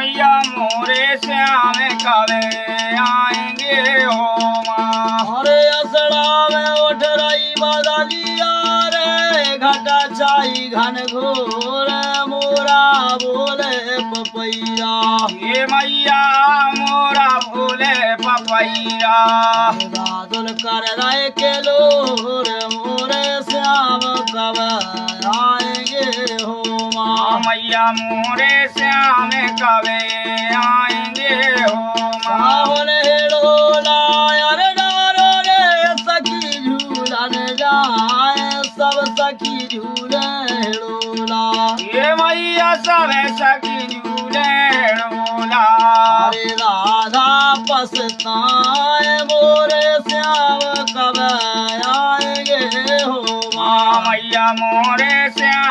मैया मोरे श्याम कवे आएंगे हो माँ। अरे असड़ा में उठ रही बदलिया रे घटा छाई घन घोर मोरा बोले पपैया। ये मैया मोरा भूले पपैया। दादुल कर रहे के लोर मोरे श्याम कब आएंगे हो माँ। मैया मोरे श्याम कवे आएंगे हो माँ। सावन हेड़ोला अरे डारो रे सखी झूलन जाए सब सखी झूले हेड़ोला। ये मैया सब सखी झूले डोला। अरे राधा पछताए मोरे श्याम कब आएंगे हो माँ। मैया मोरे श्याम